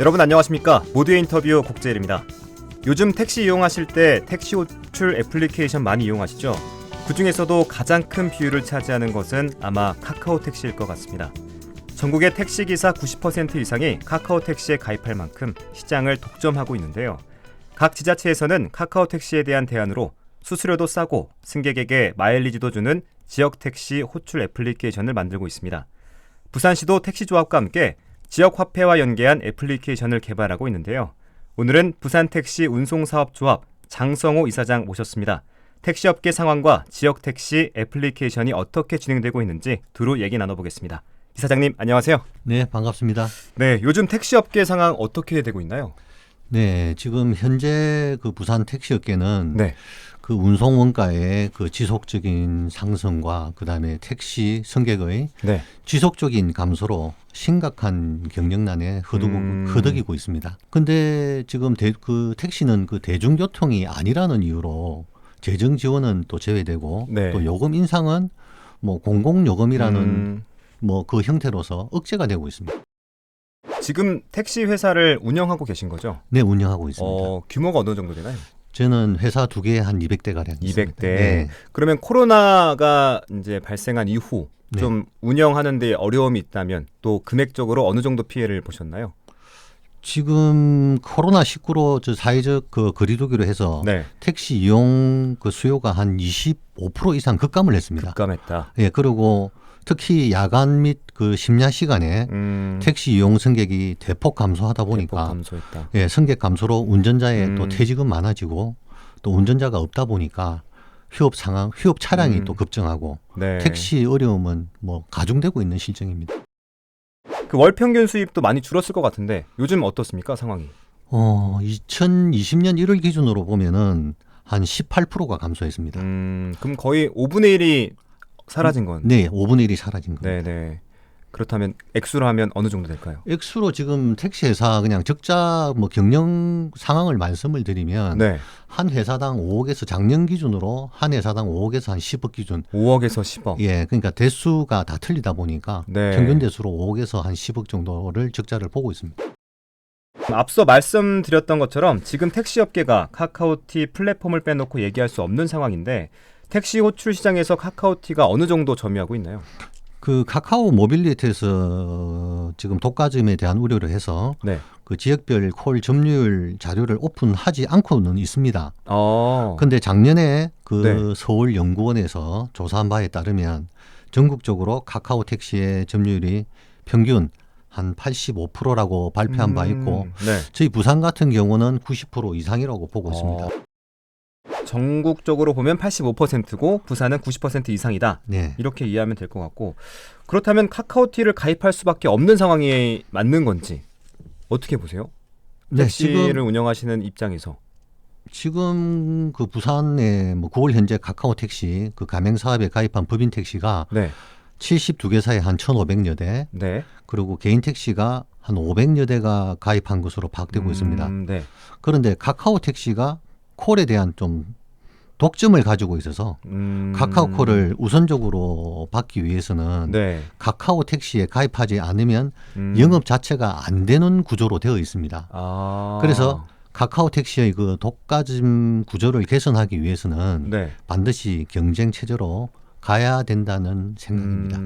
여러분 안녕하십니까? 모두의 인터뷰 곡재일입니다. 요즘 택시 이용하실 때 택시 호출 애플리케이션 많이 이용하시죠? 그 중에서도 가장 큰 비율을 차지하는 것은 아마 카카오 택시일 것 같습니다. 전국의 택시기사 90% 이상이 카카오 택시에 가입할 만큼 시장을 독점하고 있는데요. 각 지자체에서는 카카오 택시에 대한 대안으로 수수료도 싸고 승객에게 마일리지도 주는 지역 택시 호출 애플리케이션을 만들고 있습니다. 부산시도 택시조합과 함께 지역화폐와 연계한 애플리케이션을 개발하고 있는데요. 오늘은 부산택시 운송사업조합 장성호 이사장 모셨습니다. 택시업계 상황과 지역택시 애플리케이션이 어떻게 진행되고 있는지 두루 얘기 나눠보겠습니다. 이사장님 안녕하세요. 네, 반갑습니다. 네, 요즘 택시업계 상황 어떻게 되고 있나요? 네, 지금 현재 그 부산 택시업계는 네. 그 운송 원가의 그 지속적인 상승과 그다음에 택시 승객의 네. 지속적인 감소로 심각한 경영난에 허덕이고 있습니다. 근데 지금 그 택시는 그 대중교통이 아니라는 이유로 재정 지원은 또 제외되고 네. 또 요금 인상은 뭐 공공요금이라는 뭐 그 형태로서 억제가 되고 있습니다. 지금 택시 회사를 운영하고 계신 거죠? 네, 운영하고 있습니다. 규모가 어느 정도 되나요? 저는 회사 2개에 한 200대 가량 있습니다. 200대. 네. 그러면 코로나가 이제 발생한 이후 네. 좀 운영하는 데 어려움이 있다면 또 금액적으로 어느 정도 피해를 보셨나요? 지금 코로나19로 저 사회적 그 거리두기로 해서 네. 택시 이용 그 수요가 한 25% 이상 급감을 했습니다. 급감했다. 예, 그리고 특히 야간 및 그 심야 시간에 택시 이용 승객이 대폭 감소하다 보니까 대폭 감소했다. 예, 승객 감소로 운전자의 또 음. 퇴직은 많아지고 또 운전자가 없다 보니까 휴업 차량이 또 급증하고 네. 택시 어려움은 뭐 가중되고 있는 실정입니다. 그 월 평균 수입도 많이 줄었을 것 같은데 요즘 어떻습니까 상황이? 2020년 1월 기준으로 보면은 한 18%가 감소했습니다. 그럼 거의 5분의 1이 사라진 건? 네, 5분의 1이 사라진 겁니다. 네네. 그렇다면 액수로 하면 어느 정도 될까요? 액수로 지금 택시회사 그냥 적자 뭐 경영 상황을 말씀을 드리면 네. 한 회사당 5억에서 작년 기준으로 한 회사당 5억에서 한 10억 기준. 5억에서 10억. 예, 그러니까 대수가 다 틀리다 보니까 네. 평균 대수로 5억에서 한 10억 정도를 적자를 보고 있습니다. 앞서 말씀드렸던 것처럼 지금 택시업계가 카카오티 플랫폼을 빼놓고 얘기할 수 없는 상황인데 택시 호출 시장에서 카카오티가 어느 정도 점유하고 있나요? 그 카카오 모빌리티에서 지금 독과점에 대한 우려를 해서 네. 그 지역별 콜 점유율 자료를 오픈하지 않고는 있습니다. 근데 작년에 그 네. 서울연구원에서 조사한 바에 따르면 전국적으로 카카오 택시의 점유율이 평균 한 85%라고 발표한 바 있고 네. 저희 부산 같은 경우는 90% 이상이라고 보고 있습니다. 전국적으로 보면 85%고 부산은 90% 이상이다. 네. 이렇게 이해하면 될 것 같고 그렇다면 카카오티를 가입할 수밖에 없는 상황이 맞는 건지 어떻게 보세요? 네, 택시를 운영하시는 입장에서. 지금 그 부산에 뭐 9월 현재 카카오 택시 그 가맹 사업에 가입한 법인 택시가 네. 72개사에 한 1,500여 대, 네. 그리고 개인 택시가 한 500여 대가 가입한 것으로 파악되고 있습니다. 네. 그런데 카카오 택시가 콜에 대한 좀 독점을 가지고 있어서 카카오콜을 우선적으로 받기 위해서는 네. 카카오 택시에 가입하지 않으면 영업 자체가 안 되는 구조로 되어 있습니다. 그래서 카카오 택시의 그 독과점 구조를 개선하기 위해서는 네. 반드시 경쟁 체제로 가야 된다는 생각입니다.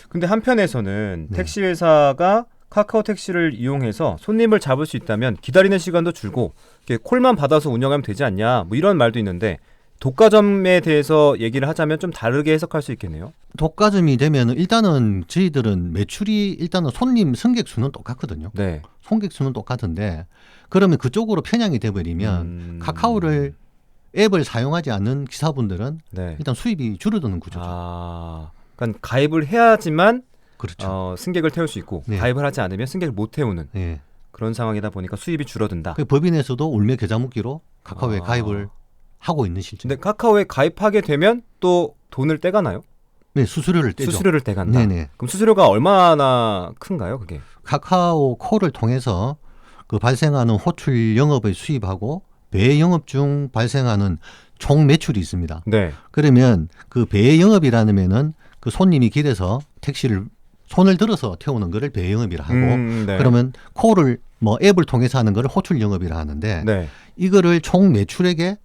근데 한편에서는 네. 택시 회사가 카카오 택시를 이용해서 손님을 잡을 수 있다면 기다리는 시간도 줄고 이렇게 콜만 받아서 운영하면 되지 않냐 뭐 이런 말도 있는데 독과점에 대해서 얘기를 하자면 좀 다르게 해석할 수 있겠네요. 독과점이 되면 일단은 저희들은 매출이 일단은 손님 승객 수는 똑같거든요. 네. 손객 수는 똑같은데 그러면 그쪽으로 편향이 돼버리면 카카오를 앱을 사용하지 않는 기사분들은 네. 일단 수입이 줄어드는 구조죠. 그러니까 가입을 해야지만 그렇죠. 승객을 태울 수 있고 네. 가입을 하지 않으면 승객을 못 태우는 예. 그런 상황이다 보니까 수입이 줄어든다. 그 법인에서도 울며 겨자 먹기로 카카오에 가입을 하고 있는 실정. 근데 카카오에 가입하게 되면 또 돈을 떼가나요? 네, 수수료를 떼죠. 수수료를 떼간다. 네네. 그럼 수수료가 얼마나 큰가요, 그게? 카카오 콜을 통해서 그 발생하는 호출 영업의 수입하고 배 영업 중 발생하는 총 매출이 있습니다. 네. 그러면 그 배 영업이라면은 그 손님이 길에서 택시를 손을 들어서 태우는 거를 배영업이라 하고 네. 그러면 콜을 뭐 앱을 통해서 하는 거를 호출 영업이라 하는데 네. 이거를 총 매출액의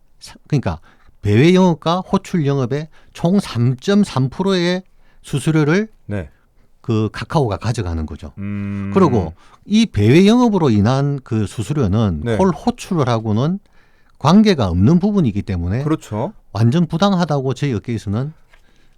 그러니까 배외 영업과 호출 영업의 총 3.3%의 수수료를 네. 그 카카오가 가져가는 거죠. 음. 그리고 이 배외 영업으로 인한 그 수수료는 네. 콜 호출하고는 관계가 없는 부분이기 때문에 그렇죠. 완전 부당하다고 저희 업계에서는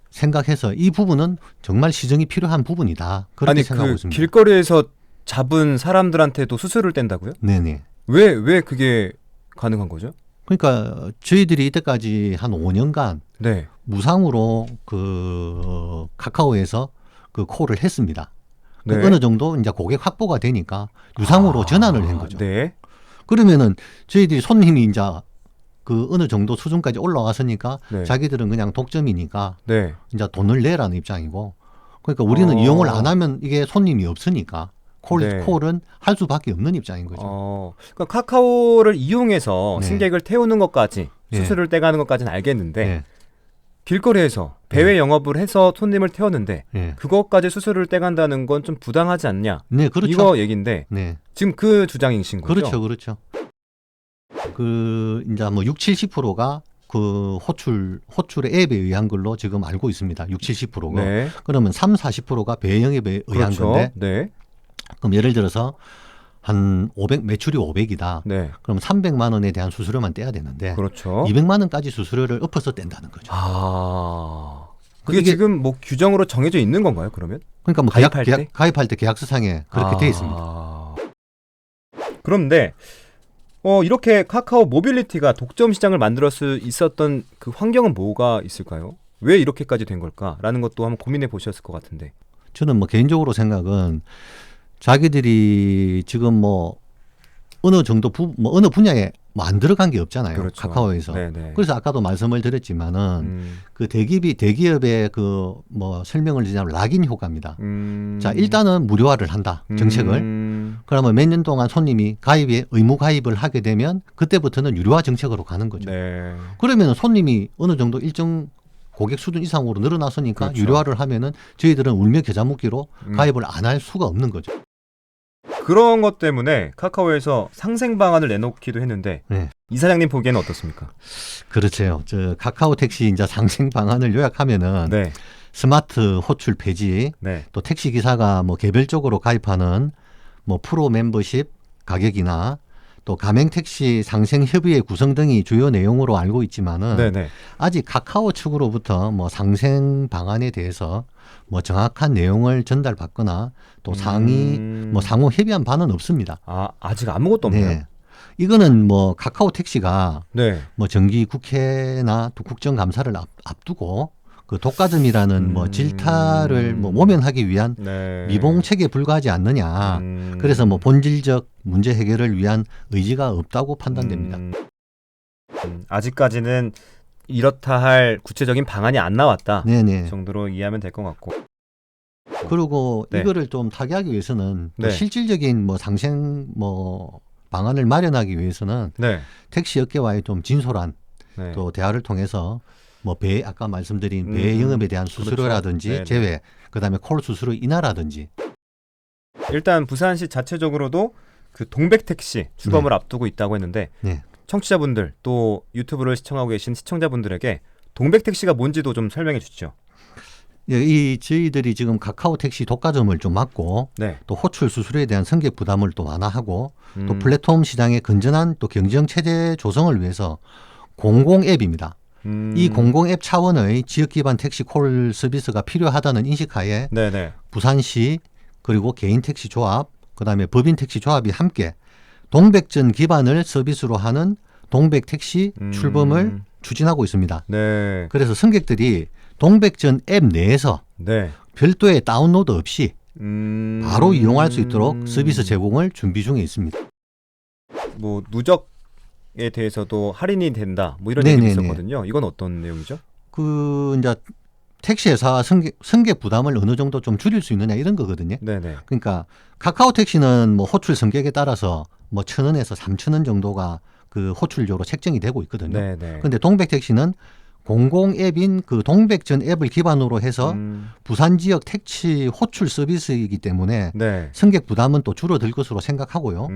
생각해서 이 부분은 정말 시정이 필요한 부분이다. 그렇게 아니 생각하고 그 있습니다. 길거리에서 잡은 사람들한테도 수수료를 뗀다고요? 네네. 왜 그게 가능한 거죠? 그러니까 저희들이 이때까지 한 5년간 네. 무상으로 그 카카오에서 그 콜을 했습니다. 그 네. 어느 정도 이제 고객 확보가 되니까 유상으로 전환을 한 거죠. 네. 그러면은 저희들이 손님이 이제 그 어느 정도 수준까지 올라왔으니까 네. 자기들은 그냥 독점이니까 네. 이제 돈을 내라는 입장이고 그러니까 우리는 이용을 안 하면 이게 손님이 없으니까 네. 콜은 할 수밖에 없는 입장인 거죠. 그러니까 카카오를 이용해서 네. 승객을 태우는 것까지 네. 수수료를 떼가는 것까지는 알겠는데 네. 길거리에서 배외 영업을 해서 손님을 태웠는데 네. 그것까지 수수료를 떼간다는 건 좀 부당하지 않냐? 네, 그렇죠. 이거 얘긴데 네. 지금 그 주장이신 거죠? 그렇죠, 그렇죠. 그 이제 뭐 6, 70%가 그 호출의 앱에 의한 걸로 지금 알고 있습니다. 6, 70%가. 네. 그러면 3, 40%가 배영앱에 의한 그렇죠. 건데 네. 그럼 예를 들어서 한 500 매출이 500이다. 네. 그럼 300만 원에 대한 수수료만 떼야 되는데 그렇죠. 200만 원까지 수수료를 엎어서 뗀다는 거죠. 그게 이게- 지금 뭐 규정으로 정해져 있는 건가요? 그러면? 그러니까 뭐 가입할 때? 가입할 때 계약서상에 그렇게 돼 있습니다. 그런데 이렇게 카카오 모빌리티가 독점 시장을 만들 수 있었던 그 환경은 뭐가 있을까요? 왜 이렇게까지 된 걸까라는 것도 한번 고민해 보셨을 것 같은데. 저는 뭐 개인적으로 생각은 자기들이 지금 뭐 어느 정도 어느 분야에 뭐 안 들어간 게 없잖아요. 그렇죠. 카카오에서. 네네. 그래서 아까도 말씀을 드렸지만은 그 대기업의 그 뭐 설명을 드리자면 락인 효과입니다. 자, 일단은 무료화를 한다. 정책을. 그러면 몇 년 동안 손님이 의무 가입을 하게 되면 그때부터는 유료화 정책으로 가는 거죠. 네. 그러면 손님이 어느 정도 일정 고객 수준 이상으로 늘어났으니까 그렇죠. 유료화를 하면은 저희들은 울며 겨자 먹기로 음. 가입을 안 할 수가 없는 거죠. 그런 것 때문에 카카오에서 상생 방안을 내놓기도 했는데 네. 이사장님 보기에는 어떻습니까? 그렇죠. 저 카카오 택시 이제 상생 방안을 요약하면은 네. 스마트 호출 폐지, 네. 또 택시 기사가 뭐 개별적으로 가입하는 뭐 프로 멤버십 가격이나 또 가맹 택시 상생 협의회 구성 등이 주요 내용으로 알고 있지만은 네네. 아직 카카오 측으로부터 뭐 상생 방안에 대해서 뭐 정확한 내용을 전달받거나 또 뭐 상호 협의한 바는 없습니다. 아직 아무것도 없네요. 네. 이거는 뭐 카카오 택시가 네. 뭐 정기 국회나 또 국정감사를 앞두고 그 독과점이라는 뭐 질타를 뭐 모면하기 위한 네. 미봉책에 불과하지 않느냐. 그래서 뭐 본질적 문제 해결을 위한 의지가 없다고 판단됩니다. 아직까지는 이렇다 할 구체적인 방안이 안 나왔다 네네. 정도로 이해하면 될 것 같고. 그리고 네. 이거를 좀 타개하기 위해서는 또 네. 실질적인 뭐 상생 뭐 방안을 마련하기 위해서는 네. 택시 업계와의 좀 진솔한 네. 또 대화를 통해서 뭐 아까 말씀드린 음, 배 영업에 대한 수수료라든지 그렇죠. 네네. 제외, 그다음에 콜 수수료 인하라든지. 일단 부산시 자체적으로도 그 동백 택시 출범을 앞두고 있다고 했는데 네. 청취자분들 또 유튜브를 시청하고 계신 시청자분들에게 동백 택시가 뭔지도 좀 설명해 주시죠. 예, 이 저희들이 지금 카카오 택시 독과점을 좀 막고 네. 또 호출 수수료에 대한 승객 부담을 또 완화하고 또 음. 플랫폼 시장의 건전한 또 경쟁 체제 조성을 위해서 공공 앱입니다. 이 공공 앱 차원의 지역 기반 택시 콜 서비스가 필요하다는 인식하에 네네. 부산시 그리고 개인 택시 조합, 그다음에 법인 택시 조합이 함께 동백전 기반을 서비스로 하는 동백 택시 출범을 추진하고 있습니다. 네. 그래서 승객들이 동백전 앱 내에서 네. 별도의 다운로드 없이 바로 이용할 수 있도록 서비스 제공을 준비 중에 있습니다. 뭐 누적에 대해서도 할인이 된다. 뭐 이런 네네네. 얘기 있었거든요. 이건 어떤 내용이죠? 그 이제 택시 회사 승객 부담을 어느 정도 좀 줄일 수 있느냐 이런 거거든요. 네네. 그러니까 카카오 택시는 뭐 호출 승객에 따라서 뭐 1,000원에서 3,000원 정도가 그 호출료로 책정이 되고 있거든요. 네네. 근데 동백 택시는 공공 앱인 그 동백전 앱을 기반으로 해서 부산 지역 택시 호출 서비스이기 때문에 네. 승객 부담은 또 줄어들 것으로 생각하고요.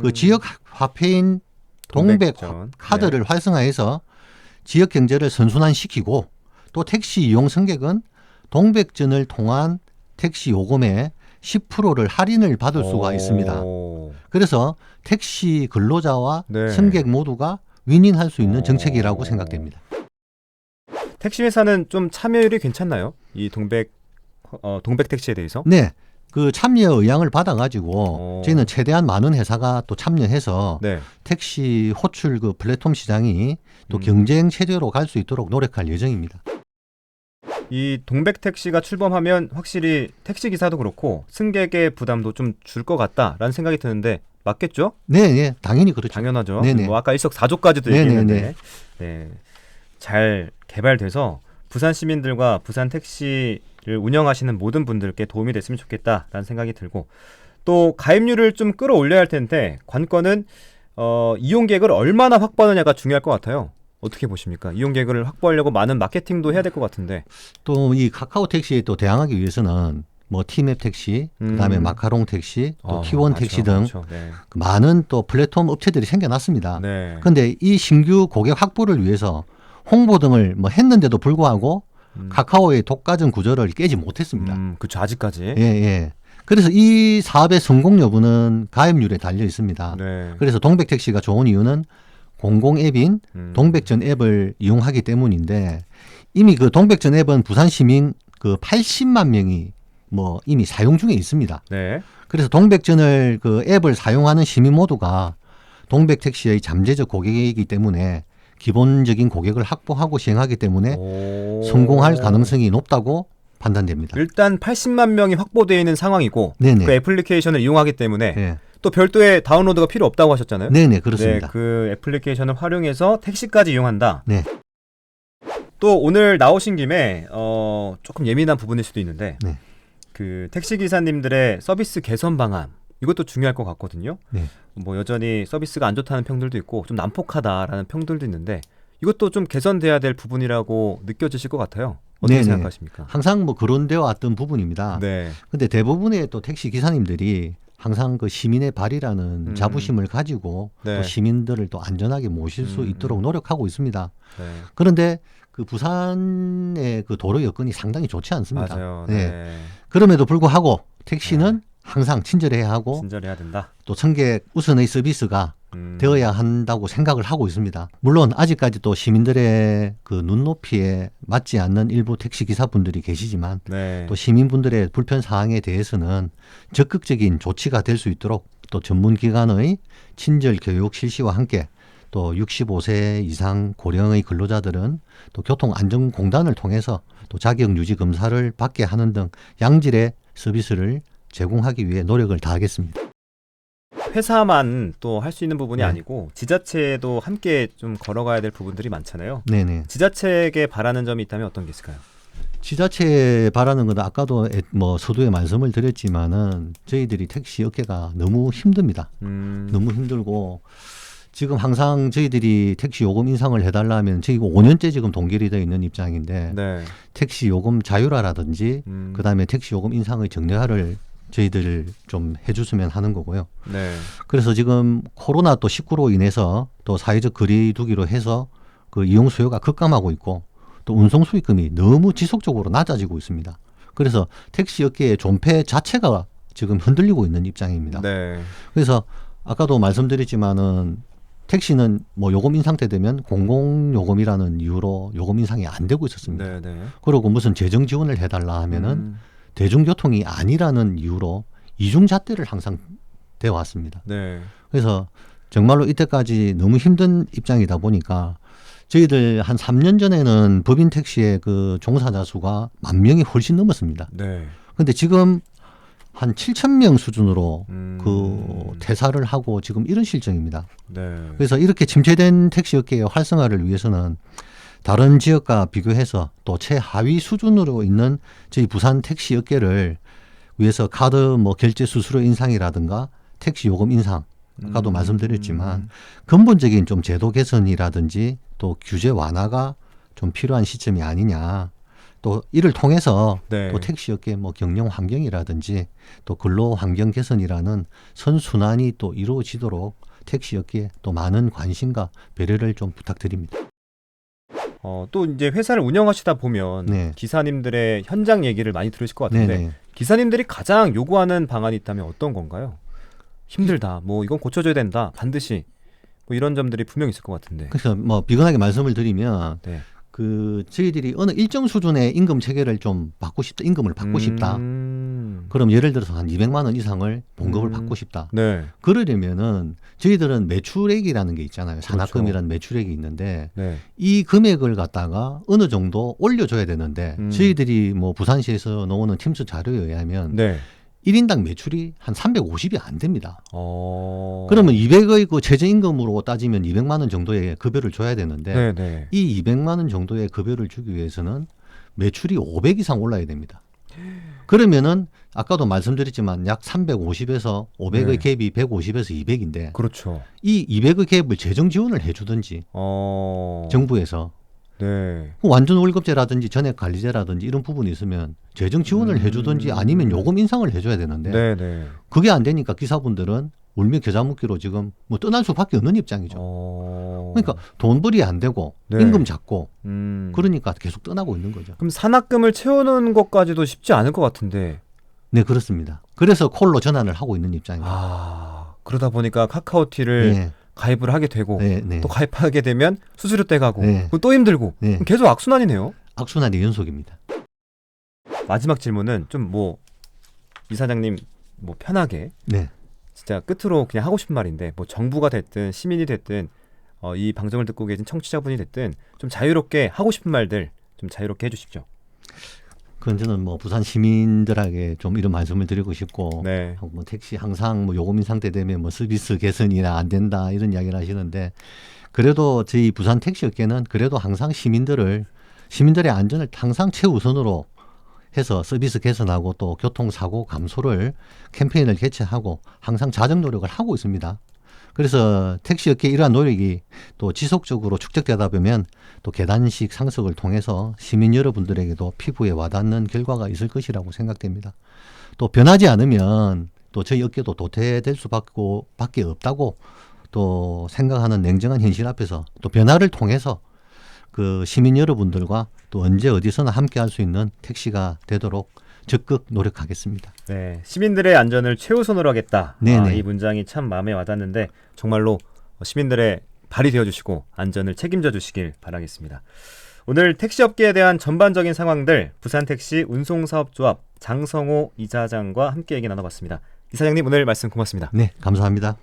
그 지역 화폐인 동백 동백전. 카드를 활성화해서 지역 경제를 선순환시키고 또 택시 이용 승객은 동백전을 통한 택시 요금에 10%를 할인을 받을 수가 있습니다. 그래서 택시 근로자와 네. 승객 모두가 윈윈할 수 있는 정책이라고 생각됩니다. 택시 회사는 좀 참여율이 괜찮나요? 이 동백 택시에 대해서? 네. 그 참여 의향을 받아가지고 저희는 최대한 많은 회사가 또 참여해서 네. 택시 호출 그 플랫폼 시장이 또 경쟁 체제로 갈 수 있도록 노력할 예정입니다. 이 동백 택시가 출범하면 확실히 택시 기사도 그렇고 승객의 부담도 좀 줄 것 같다라는 생각이 드는데 맞겠죠? 네, 네, 당연히 그렇죠. 당연하죠. 네네. 뭐 아까 일석사조까지도 네네네. 얘기했는데 네. 잘 개발돼서 부산 시민들과 부산 택시를 운영하시는 모든 분들께 도움이 됐으면 좋겠다라는 생각이 들고 또 가입률을 좀 끌어올려야 할 텐데 관건은 이용객을 얼마나 확보하느냐가 중요할 것 같아요. 어떻게 보십니까? 이용객을 확보하려고 많은 마케팅도 해야 될 것 같은데. 또 이 카카오 택시에 또 대항하기 위해서는 뭐 티맵 택시, 그다음에 마카롱 택시, 또 T1 택시 등 그렇죠. 네. 많은 또 플랫폼 업체들이 생겨났습니다. 네. 그런데 이 신규 고객 확보를 위해서 홍보 등을 뭐 했는데도 불구하고 카카오의 독과점 구조를 깨지 못했습니다. 그렇죠. 아직까지. 예, 예. 그래서 이 사업의 성공 여부는 가입률에 달려 있습니다. 네. 그래서 동백 택시가 좋은 이유는 공공 앱인 동백전 앱을 이용하기 때문인데 이미 그 동백전 앱은 부산 시민 그 80만 명이 뭐 이미 사용 중에 있습니다. 네. 그래서 동백전을 그 앱을 사용하는 시민 모두가 동백 택시의 잠재적 고객이기 때문에 기본적인 고객을 확보하고 시행하기 때문에 성공할 가능성이 높다고 판단됩니다. 일단 80만 명이 확보되어 있는 상황이고 네네. 그 애플리케이션을 이용하기 때문에 네. 또 별도의 다운로드가 필요 없다고 하셨잖아요. 네네, 그렇습니다. 네, 그 애플리케이션을 활용해서 택시까지 이용한다. 네. 또 오늘 나오신 김에 조금 예민한 부분일 수도 있는데 네. 그 택시 기사님들의 서비스 개선 방안 이것도 중요할 것 같거든요. 네. 뭐 여전히 서비스가 안 좋다는 평들도 있고 좀 난폭하다라는 평들도 있는데 이것도 좀 개선돼야 될 부분이라고 느껴지실 것 같아요. 어떻게 네네. 생각하십니까? 항상 뭐 거론되어 왔던 부분입니다. 네. 근데 대부분의 또 택시 기사님들이 항상 그 시민의 발이라는 자부심을 가지고 네. 또 시민들을 또 안전하게 모실 수 있도록 노력하고 있습니다. 네. 그런데 그 부산의 그 도로 여건이 상당히 좋지 않습니다. 맞아요. 네. 네. 그럼에도 불구하고 택시는 항상 친절해야 하고 친절해야 된다. 또 승객 우선의 서비스가 되어야 한다고 생각을 하고 있습니다. 물론 아직까지 또 시민들의 그 눈높이에 맞지 않는 일부 택시 기사분들이 계시지만 네. 또 시민분들의 불편 사항에 대해서는 적극적인 조치가 될 수 있도록 또 전문기관의 친절 교육 실시와 함께 또 65세 이상 고령의 근로자들은 또 교통안전공단을 통해서 또 자격 유지 검사를 받게 하는 등 양질의 서비스를 제공하기 위해 노력을 다하겠습니다. 회사만 또 할 수 있는 부분이 네. 아니고 지자체도 함께 좀 걸어가야 될 부분들이 많잖아요. 네네. 지자체에게 바라는 점이 있다면 어떤 게 있을까요? 지자체에 바라는 건 아까도 뭐 서두에 말씀을 드렸지만은 저희들이 택시 업계가 너무 힘듭니다. 너무 힘들고 지금 항상 저희들이 택시 요금 인상을 해달라면 저희가 5년째 지금 동결이 되어 있는 입장인데 네. 택시 요금 자율화라든지 그다음에 택시 요금 인상의 정례화를 저희들 좀 해줬으면 하는 거고요. 네. 그래서 지금 코로나 또 19로 인해서 또 사회적 거리두기로 해서 그 이용 수요가 급감하고 있고 또 운송 수익금이 너무 지속적으로 낮아지고 있습니다. 그래서 택시 업계의 존폐 자체가 지금 흔들리고 있는 입장입니다. 네. 그래서 아까도 말씀드렸지만은 택시는 뭐 요금 인상 때 되면 공공요금이라는 이유로 요금 인상이 안 되고 있었습니다. 네. 네. 그리고 무슨 재정 지원을 해달라 하면은 대중교통이 아니라는 이유로 이중잣대를 항상 되어 왔습니다. 네. 그래서 정말로 이때까지 너무 힘든 입장이다 보니까 저희들 한 3년 전에는 법인 택시의 그 종사자 수가 10,000명이 훨씬 넘었습니다. 네. 근데 지금 한 7,000명 수준으로 그 퇴사를 하고 지금 이런 실정입니다. 네. 그래서 이렇게 침체된 택시 업계의 활성화를 위해서는 다른 지역과 비교해서 또 최하위 수준으로 있는 저희 부산 택시 업계를 위해서 카드 뭐 결제 수수료 인상이라든가 택시 요금 인상 아까도 말씀드렸지만 근본적인 좀 제도 개선이라든지 또 규제 완화가 좀 필요한 시점이 아니냐. 또 이를 통해서 네. 또 택시업계 뭐 경영 환경이라든지 또 근로 환경 개선이라는 선순환이 또 이루어지도록 택시업계에 또 많은 관심과 배려를 좀 부탁드립니다. 또 이제 회사를 운영하시다 보면 네. 기사님들의 현장 얘기를 많이 들으실 것 같은데 네네. 기사님들이 가장 요구하는 방안이 있다면 어떤 건가요? 힘들다. 뭐 이건 고쳐줘야 된다. 반드시. 뭐 이런 점들이 분명히 있을 것 같은데. 그래서 뭐 비근하게 말씀을 드리면 네. 그 저희들이 어느 일정 수준의 임금 체계를 좀 받고 싶다. 임금을 받고 싶다. 그럼 예를 들어서 한 200만 원 이상을 봉급을 받고 싶다. 네. 그러려면은 저희들은 매출액이라는 게 있잖아요. 그렇죠. 산학금이라는 매출액이 있는데 네. 이 금액을 갖다가 어느 정도 올려줘야 되는데 저희들이 뭐 부산시에서 나오는 팀스 자료에 의하면 네. 1인당 매출이 한 350이 안 됩니다. 어. 그러면 200의 그 최저임금으로 따지면 200만 원 정도의 급여를 줘야 되는데 네, 네. 이 200만 원 정도의 급여를 주기 위해서는 매출이 500 이상 올라야 됩니다. 그러면은 아까도 말씀드렸지만 약 350에서 500의 네. 갭이 150에서 200인데 그렇죠. 이 200의 갭을 재정 지원을 해주든지 정부에서 네. 완전 월급제라든지 전액 관리제라든지 이런 부분이 있으면 재정 지원을 해주든지 아니면 요금 인상을 해줘야 되는데 네, 네. 그게 안 되니까 기사분들은 울며 겨자 먹기로 지금 뭐 떠날 수밖에 없는 입장이죠. 그러니까 돈벌이 안 되고 네. 임금 잡고 그러니까 그러니까 계속 떠나고 있는 거죠. 그럼 산학금을 채우는 것까지도 쉽지 않을 것 같은데. 네, 그렇습니다. 그래서 콜로 전환을 하고 있는 입장입니다. 그러다 보니까 카카오티를 네, 가입을 하게 되고 네, 네. 또 가입하게 되면 수수료 떼가고 네. 그럼 또 힘들고 네. 그럼 계속 악순환이네요. 악순환의 연속입니다. 마지막 질문은 좀 뭐 이사장님 뭐 편하게 네. 진짜 끝으로 그냥 하고 싶은 말인데 뭐 정부가 됐든 시민이 됐든 이 방송을 듣고 계신 청취자분이 됐든 좀 자유롭게 하고 싶은 말들 좀 자유롭게 해주십시오. 그건 저는 뭐 부산 시민들에게 좀 이런 말씀을 드리고 싶고 네. 뭐 택시 항상 뭐 요금 인상 때 되면 뭐 서비스 개선이나 안 된다 이런 이야기를 하시는데 그래도 저희 부산 택시업계는 그래도 항상 시민들의 안전을 항상 최우선으로 해서 서비스 개선하고 또 교통사고 감소를 캠페인을 개최하고 항상 자정 노력을 하고 있습니다. 그래서 택시업계 이러한 노력이 또 지속적으로 축적되다 보면 또 계단식 상승을 통해서 시민 여러분들에게도 피부에 와닿는 결과가 있을 것이라고 생각됩니다. 또 변하지 않으면 또 저희 업계도 도태될 수밖에 없다고 또 생각하는 냉정한 현실 앞에서 또 변화를 통해서 그 시민 여러분들과 또 언제 어디서나 함께 할 수 있는 택시가 되도록 적극 노력하겠습니다. 네, 시민들의 안전을 최우선으로 하겠다. 네네. 이 문장이 참 마음에 와닿는데 정말로 시민들의 발이 되어주시고 안전을 책임져 주시길 바라겠습니다. 오늘 택시업계에 대한 전반적인 상황들 부산택시 운송사업조합 장성호 이사장과 함께 얘기 나눠봤습니다. 이사장님 오늘 말씀 고맙습니다. 네, 감사합니다.